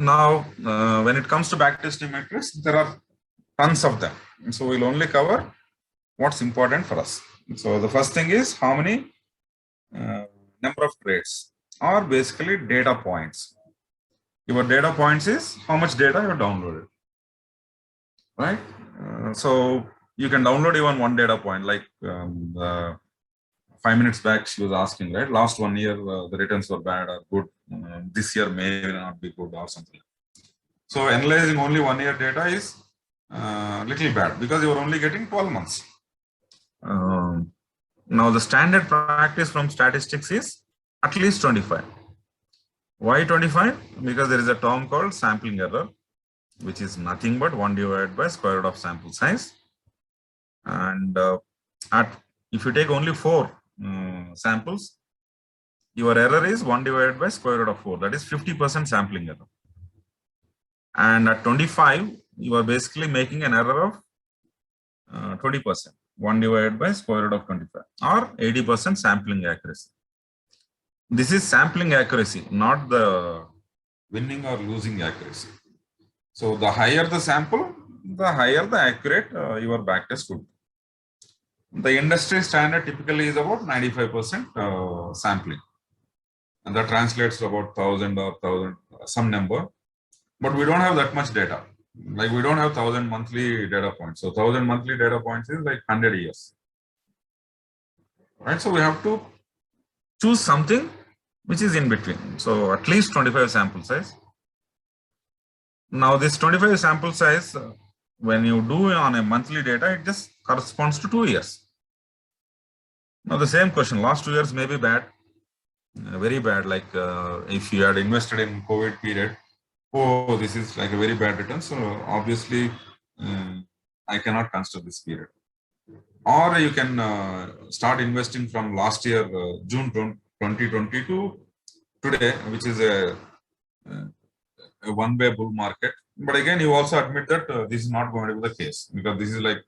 Now, when it comes to backtesting metrics, there are tons of them. So we'll only cover what's important for us. So the first thing is how many number of trades, or basically data points. Your data points is how much data you downloaded, right? So you can download even one data point, like 5 minutes back she was asking, right? Last 1 year the returns were bad or good. This year may not be good or something. So analyzing only 1 year data is little bad because you are only getting 12 months. Now the standard practice from statistics is at least 25. Why 25? Because there is a term called sampling error, which is nothing but 1 divided by square root of sample size. And if you take only 4 samples, your error is 1 divided by square root of 4. That is 50% sampling error. And at 25, you are basically making an error of 20%. 1 divided by square root of 25, or 80% sampling accuracy. This is sampling accuracy, not the winning or losing accuracy. So the higher the sample, the higher the accurate your backtest would be. The industry standard typically is about 95% sampling, and that translates to about 1000 or 1000 some number. But we don't have that much data. Like we don't have 1000 monthly data points. So 1000 monthly data points is like 100 years, right? So we have to choose something which is in between. So at least 25 sample size. Now this 25 sample size, when you do on a monthly data, it just corresponds to 2 years. Now the same question, last 2 years may be bad, very bad. Like if you had invested in COVID period, oh, this is like a very bad return. So obviously I cannot consider this period. Or you can start investing from last year, June 2020 to today, which is a one-way bull market. But again, you also admit that this is not going to be the case, because this is like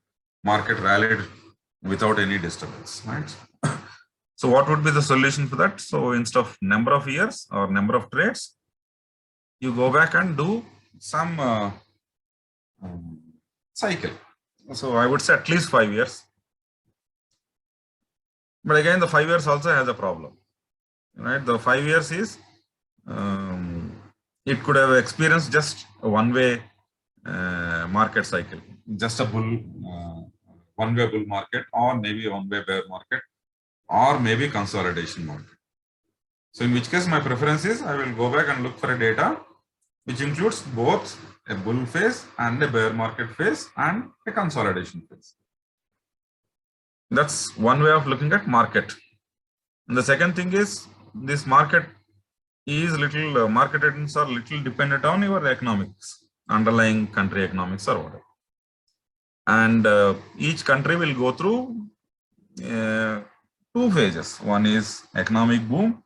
market rallied without any disturbance, right? So what would be the solution for that? So instead of number of years or number of trades, you go back and do some cycle. So I would say at least 5 years. But again, the 5 years also has a problem, right? The 5 years is, it could have experienced just a one-way market cycle, just a bull, one-way bull market, or maybe one-way bear market, or maybe consolidation market. So in which case my preference is I will go back and look for a data which includes both a bull phase and a bear market phase and a consolidation phase. That's one way of looking at market. And the second thing is, this market is little, market returns are little dependent on your economics, underlying country economics or whatever. And each country will go through 2 phases. One is economic boom,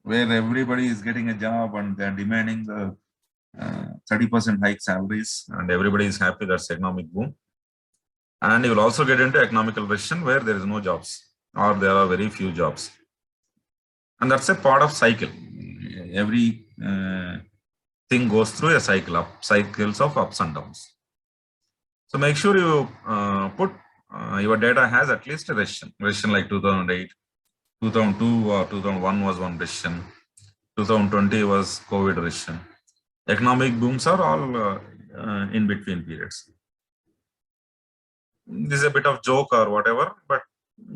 where everybody is getting a job and they're demanding the 30% hike salaries, and everybody is happy. That's economic boom. And you will also get into economical recession, where there is no jobs, or there are very few jobs. And that's a part of cycle. Every thing goes through a cycle, cycles of ups and downs. So make sure you put your data has at least a recession like 2008, 2002 or 2001 was one recession, 2020 was COVID recession. Economic booms are all in between periods. This is a bit of joke or whatever, but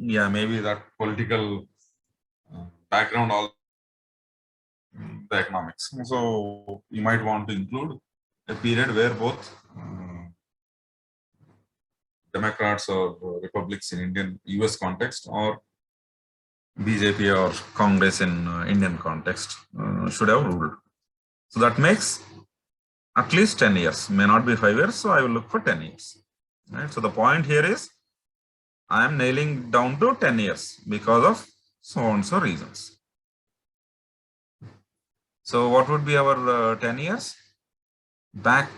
yeah, maybe that political background all the economics. So you might want to include a period where both Democrats or Republics in US context, or BJP or Congress in Indian context should have ruled. So that makes at least 10 years, may not be 5 years. So I will look for 10 years. Right? So the point here is I am nailing down to 10 years because of so and so reasons. So what would be our 10 years back?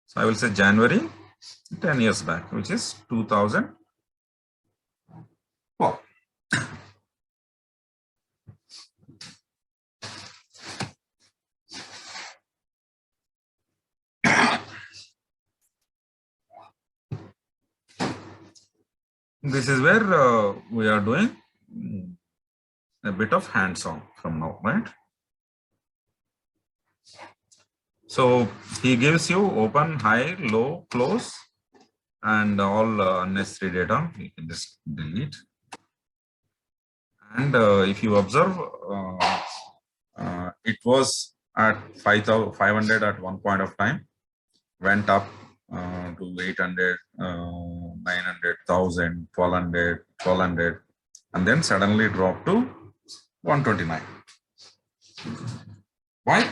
So I will say January 10 years back, which is 2004. This is where we are doing a bit of hands-on from now, right? So he gives you open, high, low, close, and all unnecessary data. You can just delete. And if you observe, it was at 5,500 at one point of time, went up to 800, 900, 1,000, 1,200, 1,200, and then suddenly dropped to 129. Why?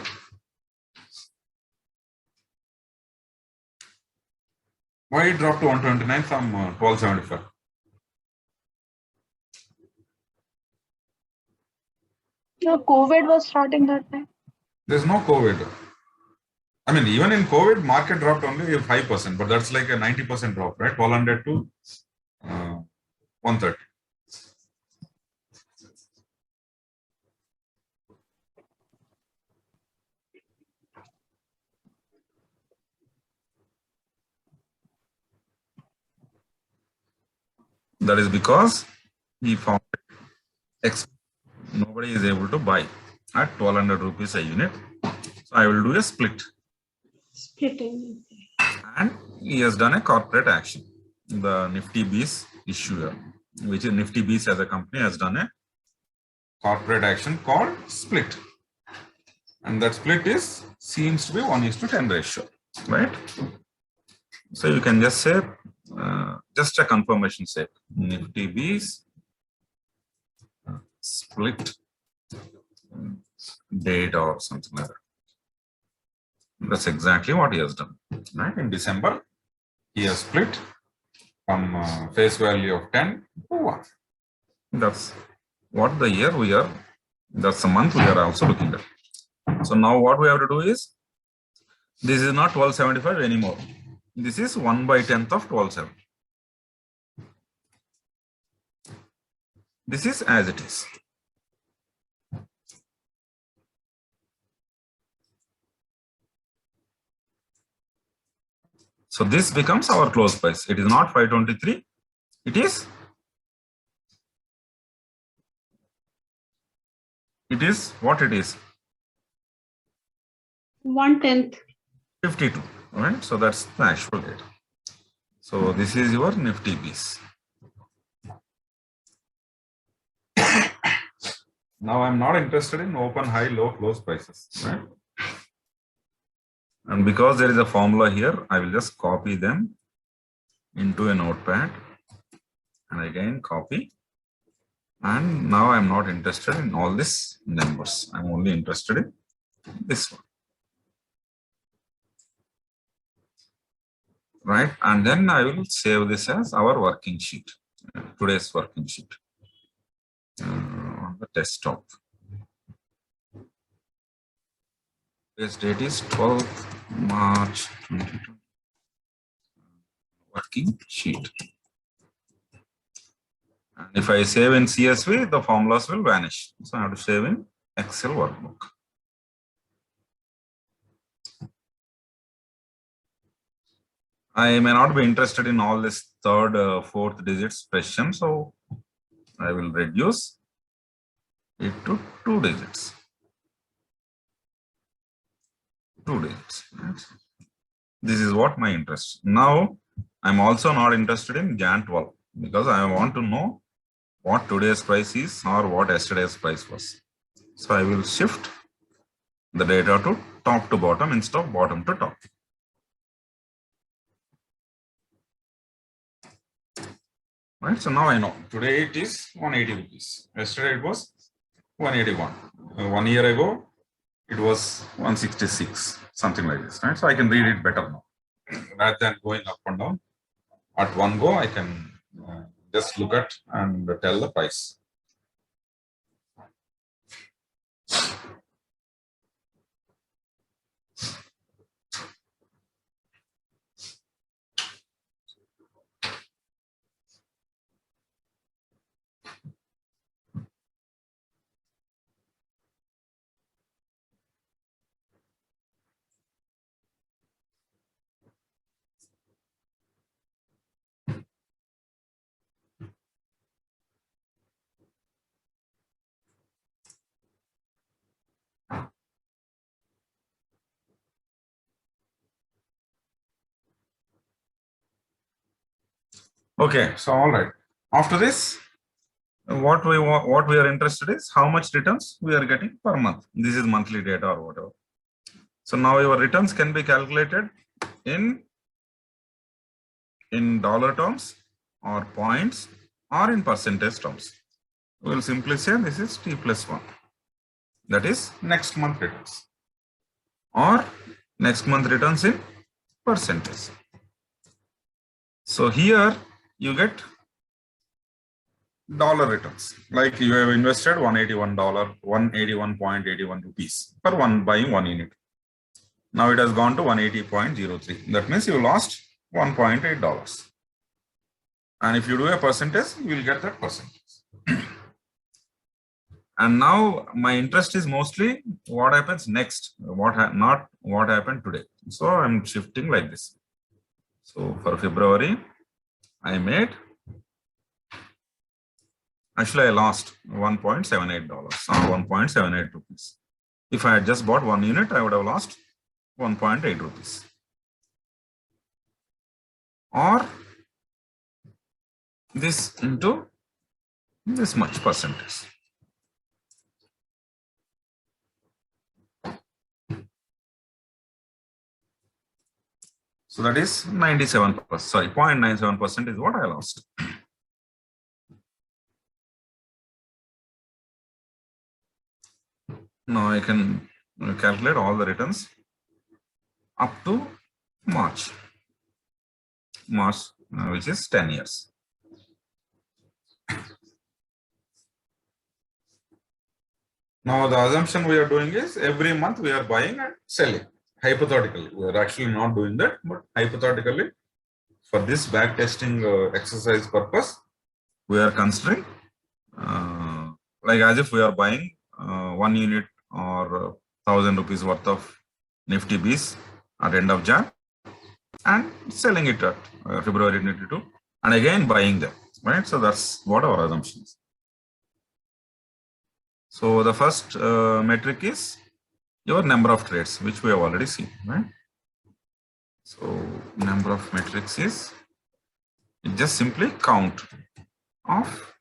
Why it dropped to 129 from 1275? No, COVID was starting that time. There's no COVID. I mean, even in COVID, market dropped only 5%, but that's like a 90% drop, right? 1,200 to 130. That is because he found nobody is able to buy at 1,200 rupees a unit. So I will do a split. Splitting. And he has done a corporate action. The Nifty Bees issuer, which is Nifty Bees as a company, has done a corporate action called split. And that split seems to be 1:10 ratio, right? So you can just say, just a confirmation sake, Nifty Bees split date or something like that. That's exactly what he has done, right? In December, he has split from face value of 10 to 1. That's what the year we are, that's the month we are also looking at. So now what we have to do is, this is not 1275 anymore. This is 1/10th of 1270. This is as it is. So this becomes our close price. It is not 523. It is what it is. 1/10. 52. Right. So that's the actual data. So this is your Nifty Bees. Now I'm not interested in open, high, low, close prices. Right. And because there is a formula here, I will just copy them into a notepad and again copy. And now I'm not interested in all these numbers. I'm only interested in this one. Right. And then I will save this as our working sheet, today's working sheet on the desktop. Today's date is 12th March 2022. Working sheet. And if I save in CSV, the formulas will vanish. So I have to save in Excel workbook. I may not be interested in all this third, fourth digits question, so I will reduce it to 2 digits. 2 digits. This is what my interest. Now, I'm also not interested in Jan 12 because I want to know what today's price is or what yesterday's price was. So I will shift the data to top to bottom instead of bottom to top. Right. So now I know today it is 180 rupees. Yesterday it was 181. 1 year ago it was 166, something like this. Right. So I can read it better now. Rather than going up and down at one go, I can just look at and tell the price. Okay, so all right. After this, what we are interested is how much returns we are getting per month. This is monthly data or whatever. So now your returns can be calculated in dollar terms or points or in percentage terms. We will simply say this is T plus 1. That is next month returns or next month returns in percentage. So here you get dollar returns, like you have invested $181, 181.81 rupees per buying 1 unit. Now it has gone to 180.03. That means you lost $1.8. And if you do a percentage, you will get that percentage. And now my interest is mostly what happens next, not what happened today. So I'm shifting like this. So for February, I lost $1.78 or 1.78 rupees. If I had just bought 1 unit, I would have lost 1.8 rupees. Or this into this much percentage. So that is 97%, sorry, 0.97% is what I lost. Now I can calculate all the returns up to March, which is 10 years. Now the assumption we are doing is every month we are buying and selling. Hypothetically, we are actually not doing that, but hypothetically, for this back testing exercise purpose, we are considering like as if we are buying 1 unit or 1,000 rupees worth of Nifty Bs at end of Jan and selling it at February 22 and again buying them, right? So that's what our assumption is. So the first metric is your number of trades, which we have already seen, right? So number of metrics is just simply count of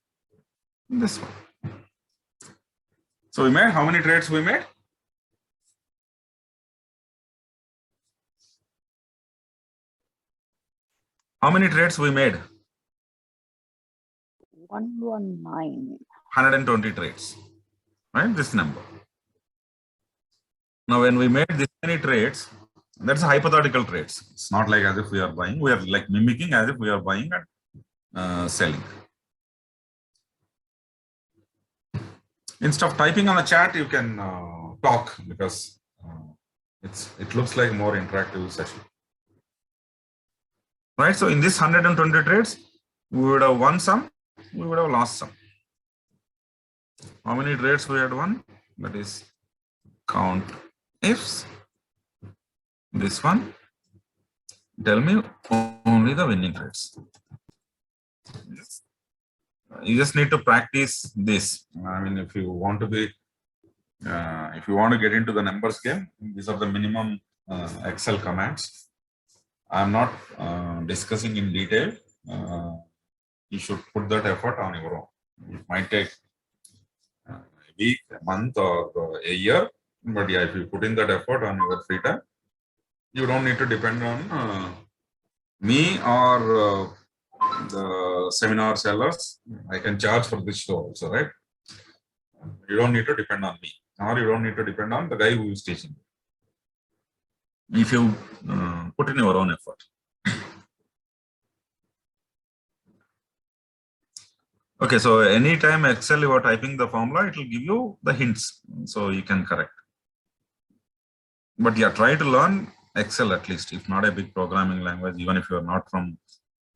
this one. So we made, how many trades we made? How many trades we made? 119. 120 trades, right? This number. Now, when we made this many trades, that's hypothetical trades. It's not like as if we are buying. We are like mimicking as if we are buying and selling. Instead of typing on the chat, you can talk because it looks like more interactive session. Right. So in this 120 trades, we would have won some, we would have lost some. How many trades we had won? That is count ifs. This one. Tell me only the winning trades. You just need to practice this. I mean, if you want to be, if you want to get into the numbers game, these are the minimum Excel commands. I'm not discussing in detail. You should put that effort on your own. It might take a week, a month, or a year. But yeah, if you put in that effort on your free time, you don't need to depend on me or the seminar sellers. I can charge for this show also, right? You don't need to depend on me, or you don't need to depend on the guy who is teaching. If you put in your own effort. Okay, so anytime Excel you are typing the formula, it will give you the hints, so you can correct. But yeah, try to learn Excel at least, if not a big programming language, even if you are not from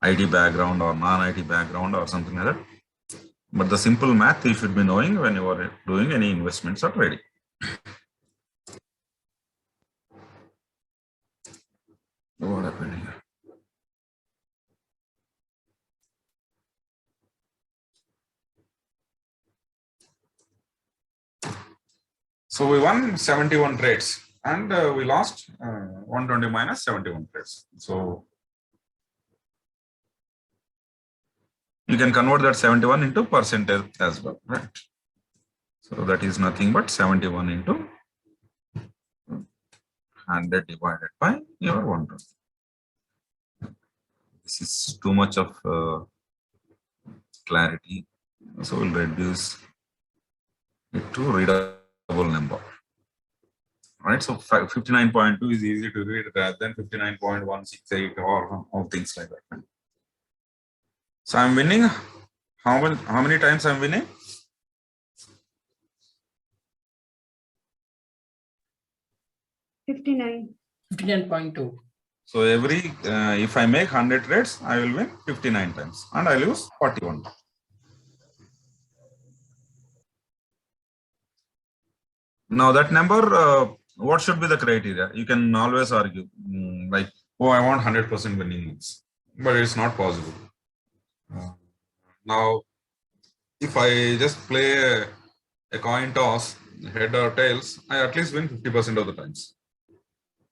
IT background or non-IT background or something like that. But the simple math you should be knowing when you are doing any investments or trading. What happened here? So we won 71 trades and we lost 120 minus 71 trades. So You can convert that 71 into percentage as well, right? So that is nothing but 71 into 100 divided by your 120. This is too much of clarity. So we'll reduce it to readable number. Right, so 59.2 is easy to read rather than 59.168 or things like that. So I'm winning. How many times I'm winning? 59.2. So every if I make 100 trades, I will win 59 times and I lose 41. Now that number, what should be the criteria? You can always argue like, oh, I want 100% winning, but it's not possible. Now, if I just play a coin toss, head or tails, I at least win 50% of the times.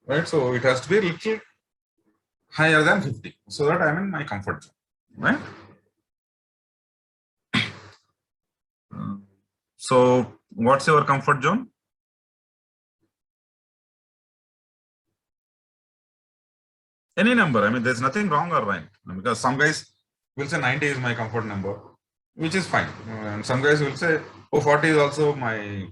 Right? So it has to be a little higher than 50 so that I'm in my comfort zone. Right? So what's your comfort zone? Any number. I mean, there's nothing wrong or right, because some guys will say 90 is my comfort number, which is fine. And some guys will say, oh, 40 is also my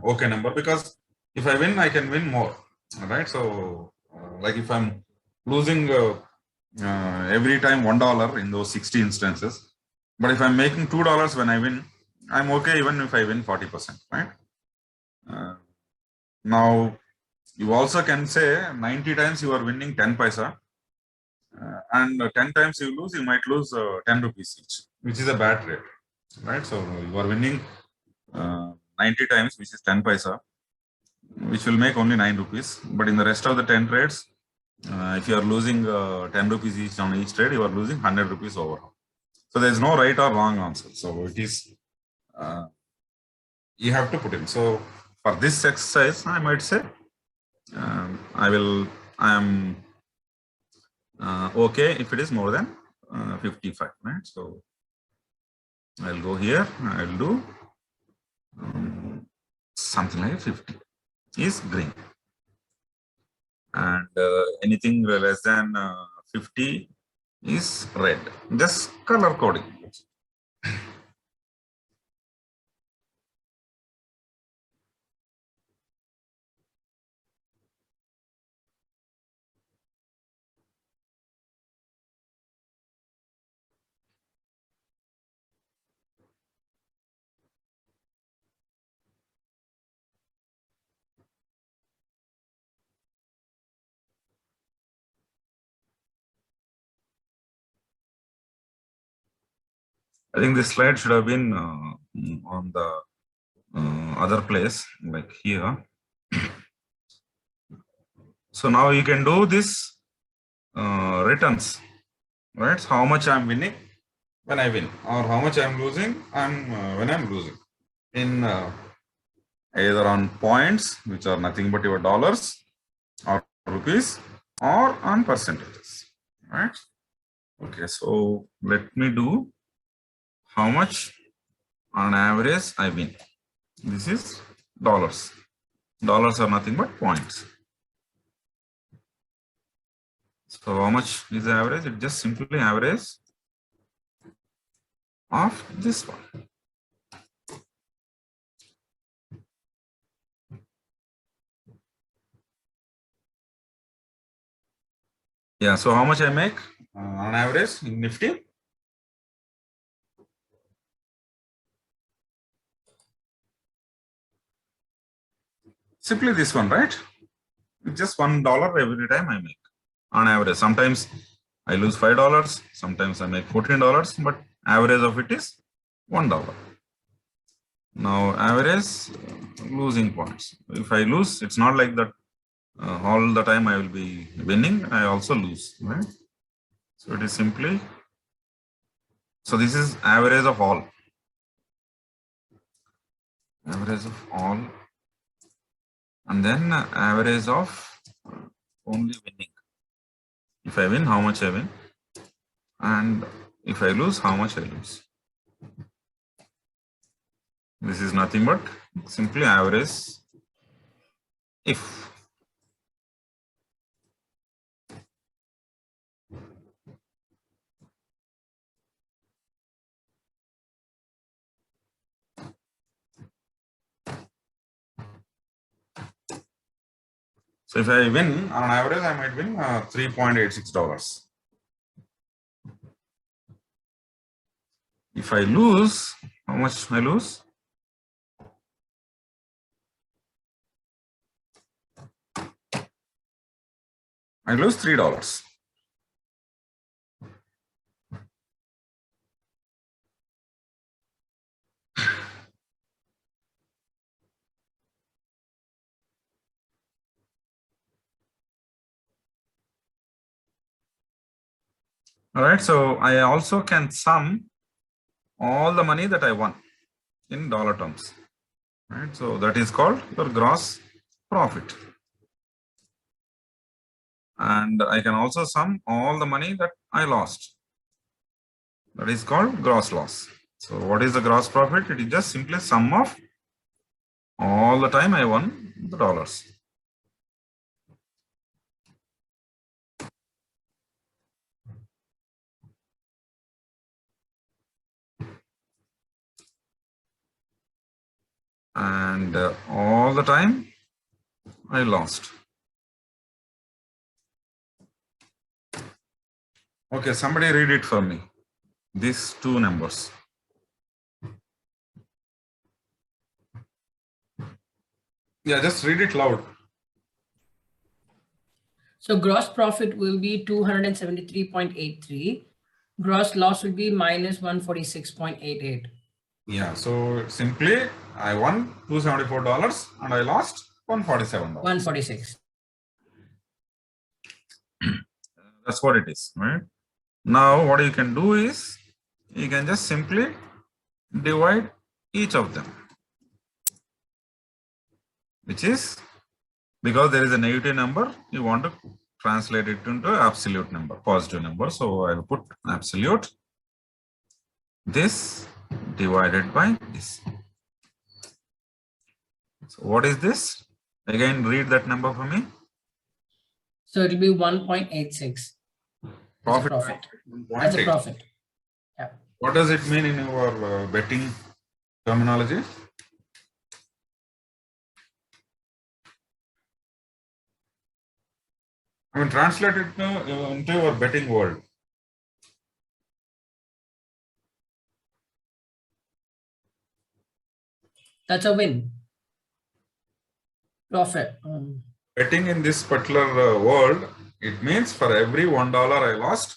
okay number, because if I win, I can win more. Right? So, like if I'm losing every time $1 in those 60 instances, but if I'm making $2 when I win, I'm okay even if I win 40%. Right? Now, you also can say 90 times you are winning 10 paisa, and 10 times you lose, you might lose 10 rupees each, which is a bad trade, right? So you are winning 90 times, which is 10 paisa, which will make only 9 rupees. But in the rest of the 10 trades, if you are losing 10 rupees each on each trade, you are losing 100 rupees overall. So there is no right or wrong answer. So it is, you have to put in. So for this exercise, I might say, I am okay if it is more than 55, right? So I'll go here, I'll do something like 50 is green, and anything less than 50 is red. Just color coding. I think this slide should have been on the other place, like here. So now you can do this returns, right? So how much I'm winning when I win, or how much I'm losing when I'm losing, in either on points, which are nothing but your dollars or rupees, or on percentages, right? Okay, so let me do how much on average I win. This is dollars. Dollars are nothing but points. So how much is the average? It just simply average of this one. Yeah, so how much I make on average in Nifty? Simply this one, right? It's just $1 every time I make on average. Sometimes I lose $5, sometimes I make $14, but average of it is $1. Now average losing points. If I lose, it's not like that all the time I will be winning. I also lose, right? So it is simply, so this is average of all. Average of all, and then average of only winning. If I win, how much I win, and If I lose, how much I lose? This is nothing but simply average if. So if I win, on average, I might win $3.86. If I lose, how much I lose? I lose $3. All right, so I also can sum all the money that I won in dollar terms. Right, so that is called your gross profit. And I can also sum all the money that I lost. That is called gross loss. So what is the gross profit? It is just simply sum of all the time I won the dollars. And all the time I lost. Okay, somebody read it for me. These two numbers. Yeah, just read it loud. So gross profit will be 273.83. Gross loss will be minus 146.88. Yeah, so simply I won $274 and I lost $147. 146. That's what it is, right? Now what you can do is you can just simply divide each of them, which is because there is a negative number, you want to translate it into absolute number, positive number. So I'll put absolute this divided by this. So what is this? Again, read that number for me. So it will be 1.86. Profit. That's a profit. Yeah. What does it mean in your betting terminology? I mean, translate it into your betting world. That's a win. Profit. Betting in this particular world, it means for every $1 I lost,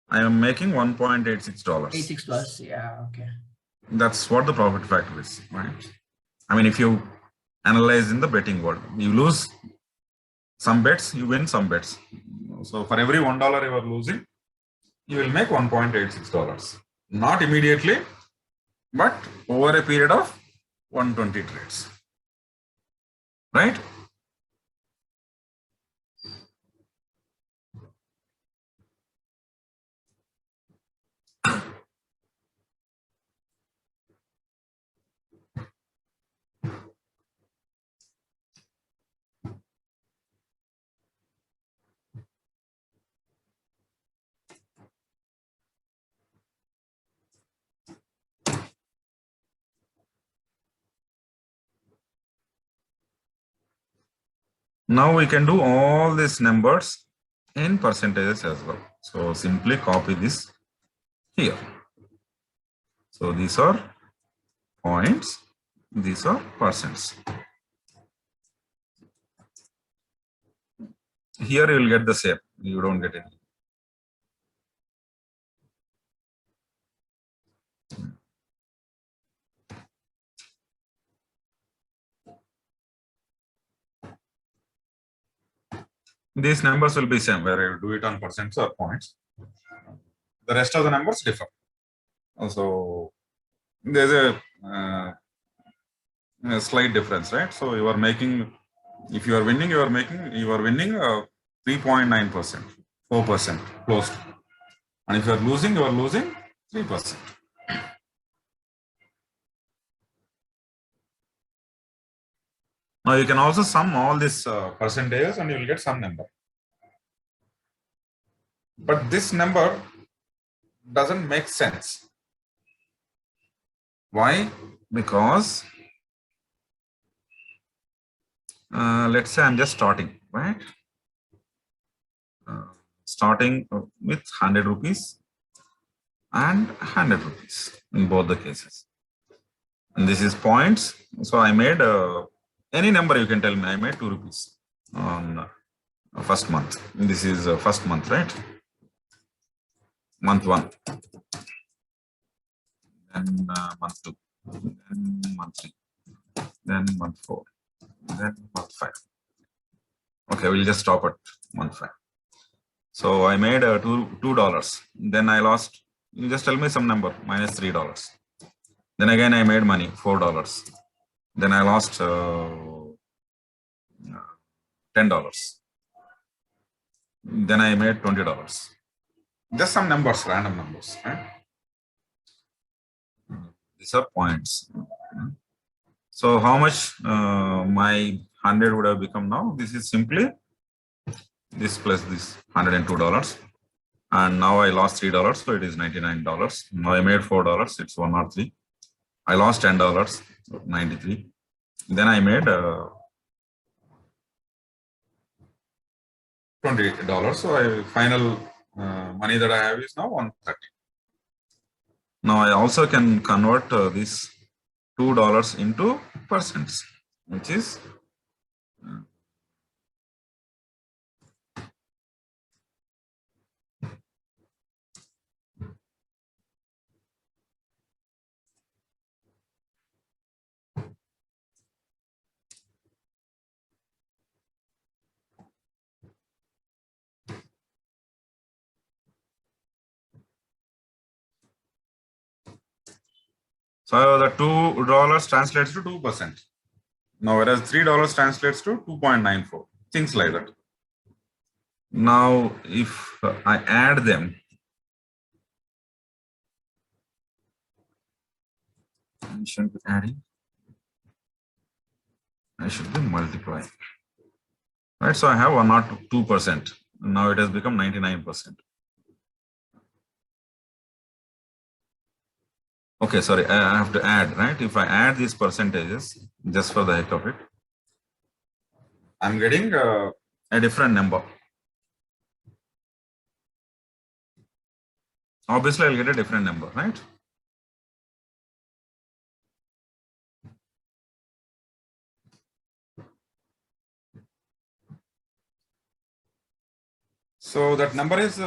I am making $1.86. $86, yeah, okay. That's what the profit factor is, right? I mean, if you analyze in the betting world, you lose some bets, you win some bets. So for every $1 you are losing, you will make $1.86. Not immediately, but over a period of 120 trades, right? Now we can do all these numbers in percentages as well. So simply copy this here. So these are points, these are percents. Here you will get the same, you don't get any. These numbers will be same, where you do it on percents or points. The rest of the numbers differ. Also, there's a slight difference, right? So you are making, if you are winning, you are winning 3.9%, 4% close. And if you are losing 3%. Now you can also sum all these percentages and you will get some number. But this number doesn't make sense. Why? Because let's say I'm just starting, right? Starting with 100 rupees and 100 rupees in both the cases. And this is points. So I made any number you can tell me. I made 2 rupees on first month. This is first month, right? Month 1. Then month 2. Then month 3. Then month 4. Then month 5. Okay, we'll just stop at month 5. So I made $2. Then I lost. You just tell me some number, minus $3. Then again I made money, $4. Then I lost $10. Then I made $20. Just some numbers, random numbers, right? These are points. So how much my 100 would have become now? This is simply this plus this $102. And now I lost $3, so it is $99. Now I made $4, it's 103. I lost $10, 93. Then I made $28. So final money that I have is now 130. Now I also can convert this $2 into percents, which is so the $2 translates to 2%. Now, whereas $3 translates to 2.94, things like that. Now, if I add them, I shouldn't be adding, I should be multiplying. Right, so I have 102%. Now it has become 99%. Okay, sorry, I have to add, right? If I add these percentages, just for the heck of it, I'm getting a different number. Obviously, I'll get a different number, right? So that number is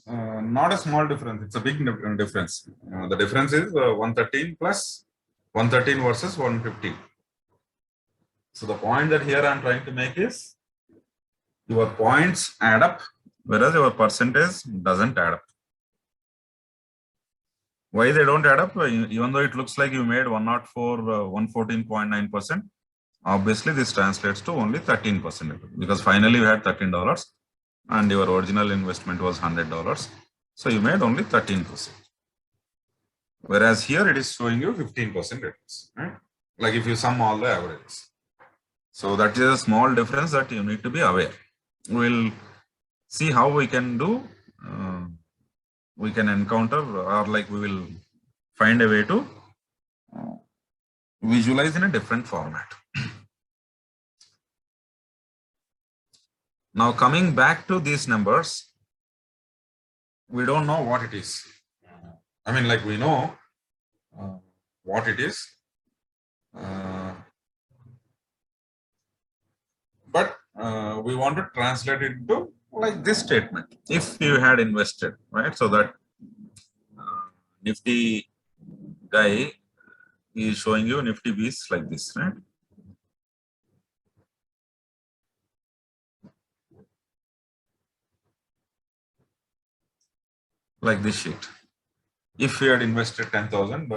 not a small difference. It's a big difference. The difference is 113 plus 113 versus 150. So the point that here I'm trying to make is your points add up, whereas your percentage doesn't add up. Why they don't add up? Even though it looks like you made 114.9%, obviously this translates to only 13%, because finally you had $13 and your original investment was $100. So you made only 13%. Whereas here it is showing you 15% returns, right? Like if you sum all the averages. So that is a small difference that you need to be aware. We'll see how we can do, we can encounter, or like we will find a way to visualize in a different format. Now coming back to these numbers, we don't know what it is. I mean, like we know what it is, but we want to translate it into like this statement. If you had invested, right? So that Nifty guy is showing you Nifty B's like this, right? Like this sheet. If you had invested 10,000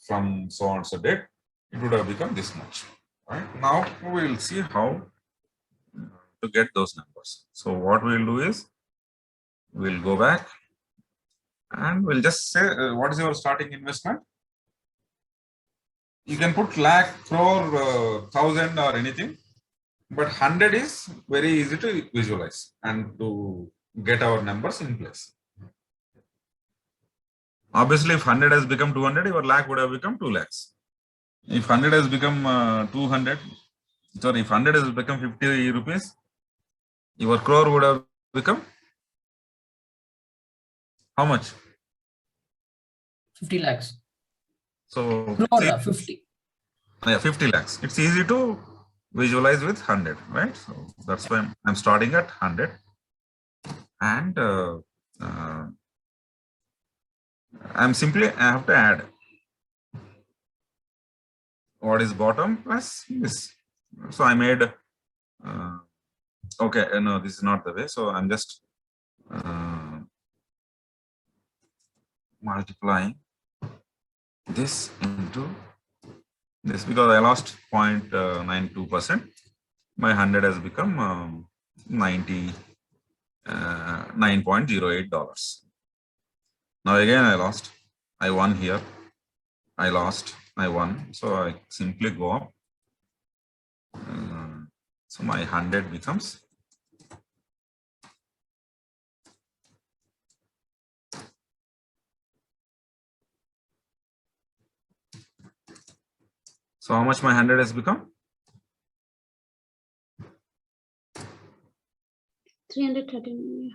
from so on so date, it would have become this much. Right? Now we will see how to get those numbers. So what we will do is we'll go back And we'll just say, what is your starting investment? You can put lakh, crore, thousand or anything, but 100 is very easy to visualize and to get our numbers in place. Obviously, if 100 has become 200, your lakh would have become 2 lakhs. If 100 has become 200, sorry, if 100 has become 50 rupees, your crore would have become how much? 50 lakhs. So, Crore, 50. Yeah, 50 lakhs. It's easy to visualize with 100, right? So that's why I'm starting at 100. And I have to add what is bottom plus this. So I made, okay, no, this is not the way. So I'm just multiplying this into this because I lost 0.92%. My 100 has become $99.08. Now again I lost. I won here. I lost. I won. So I simply go up. So my 100 becomes so how much my 100 has become? 339.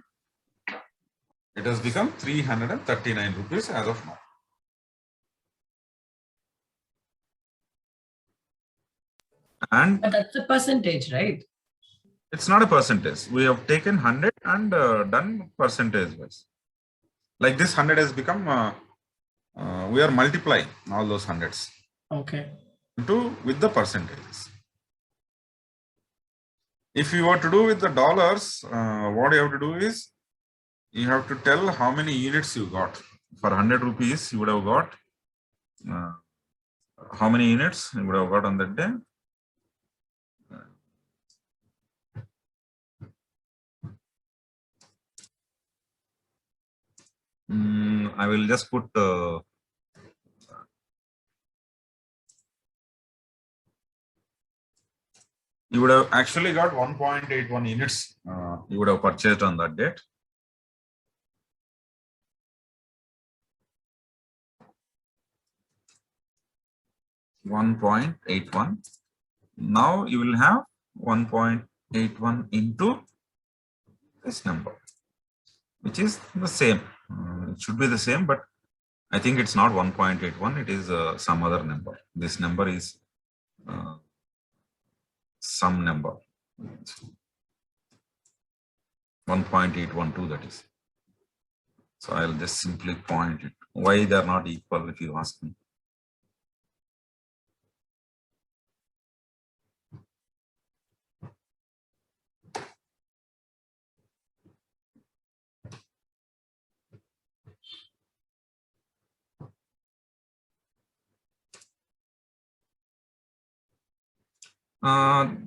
It has become 339 rupees as of now. And But that's a percentage, right? it's not a percentage. We have taken 100 and done percentage wise. Like this 100 has become, we are multiplying all those hundreds. Okay. With the percentages. If you were to do with the dollars, what you have to do is you have to tell how many units you got. For 100 rupees, you would have got how many units you would have got on that day. I will just put you would have actually got 1.81 units you would have purchased on that date. $1.81. Now you will have 1.81 into this number, which is the same. It should be the same, but I think it's not 1.81. It is some other number. This number is some number. 1.812, that is. So I'll just simply point it. Why they are not equal, if you ask me.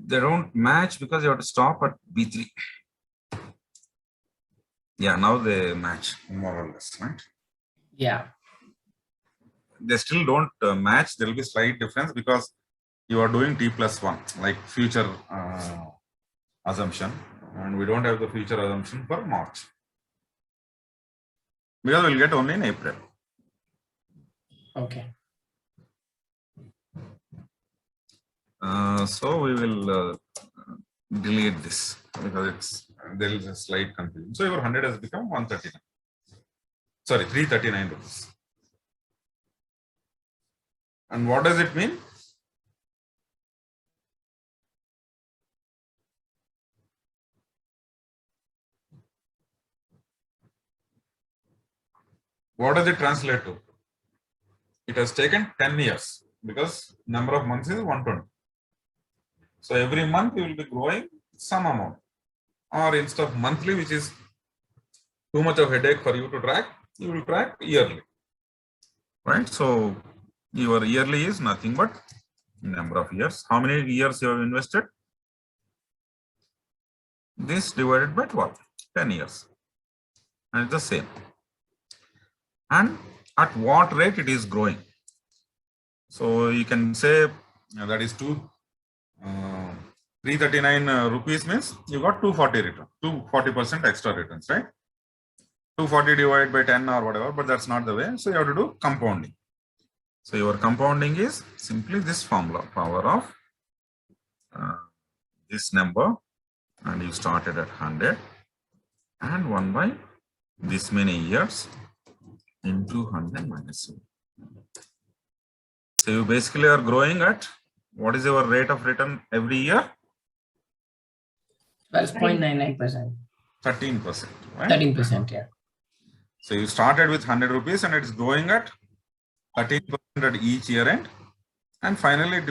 They don't match because you have to stop at B3. Yeah, now they match more or less, right? Yeah. They still don't match. There will be slight difference because you are doing T+1, like future assumption, and we don't have the future assumption for March because we'll get only in April. Okay. So we will delete this because there is a slight confusion. So your 100 has become 139. Sorry, 339 rupees. And what does it mean? What does it translate to? It has taken 10 years because number of months is 120. So every month you will be growing some amount, or instead of monthly, which is too much of headache for you to track, you will track yearly, right? So your yearly is nothing but number of years. How many years you have invested? This divided by 12, 10 years, and it's the same. and at what rate it is growing. So you can say that is 339 rupees means you got 240 return, 240% extra returns, right? 240 divided by 10 or whatever, but that's not the way. So you have to do compounding. So your compounding is simply this formula, power of this number, and you started at 100 and 1 by this many years into 100 minus 7. So you basically are growing at, what is your rate of return every year? 12.99%. 13%, right? 13%, yeah. So you started with 100 rupees and it's growing at 13% at each year end, and finally it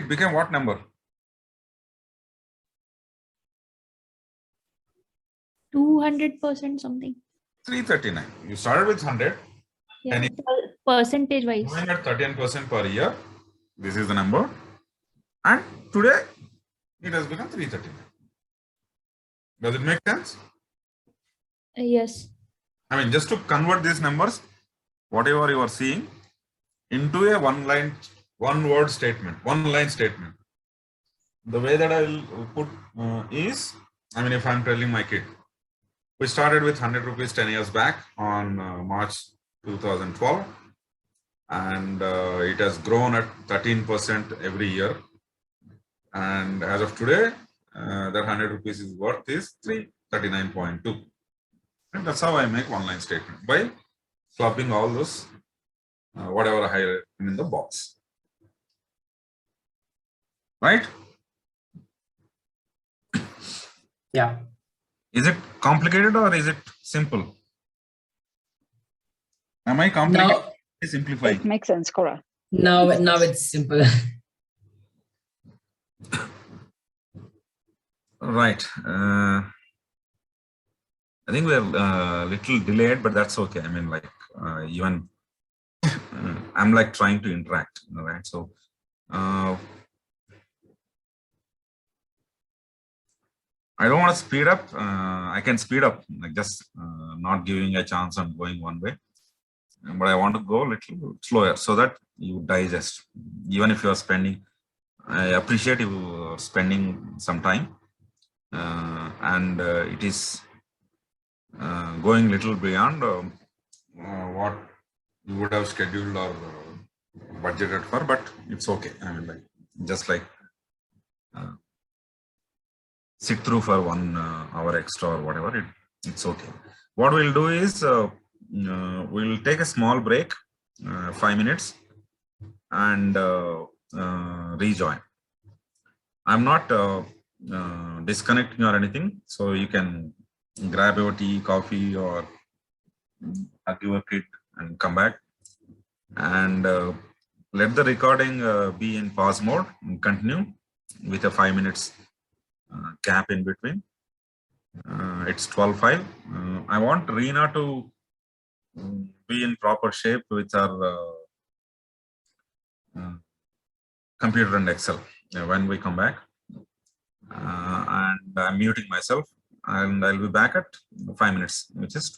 became what number? 200% something. 339. You started with 100. Yeah, And percentage wise. growing at 13% per year. This is the number. And today it has become 339. Does it make sense? Yes. I mean, just to convert these numbers, whatever you are seeing, into a one word statement, one line statement. The way that I will put is, I mean, if I'm telling my kid, we started with 100 rupees 10 years back on March 2012, and it has grown at 13% every year. And as of today, that 100 rupees is worth is 339.2. And that's how I make one line statement, by clubbing all those, whatever I highlighted in the box. Right? Yeah. Is it complicated or is it simple? Am I complicated? Now, Simplifying. It makes sense, Cora. now it's simple. Right. I think we're a little delayed, but that's okay. I mean, like, even I'm like trying to interact, right? So, I don't want to speed up. I can speed up, like just not giving a chance on going one way. But I want to go a little slower so that you digest. Even if you are spending, I appreciate you spending some time, and it is going little beyond what you would have scheduled or budgeted for, but it's okay. I mean, like, just like sit through for 1 hour extra or whatever, it's okay. What we'll do is we'll take a small break, 5 minutes, and rejoin. I'm not disconnecting or anything, so you can grab your tea, coffee, or hug your kid and come back, and let the recording be in pause mode and continue with a 5 minutes gap in between. It's 12:05. I want Reena to be in proper shape with her computer and Excel when we come back. And I'm muting myself, and I'll be back at 5 minutes, which is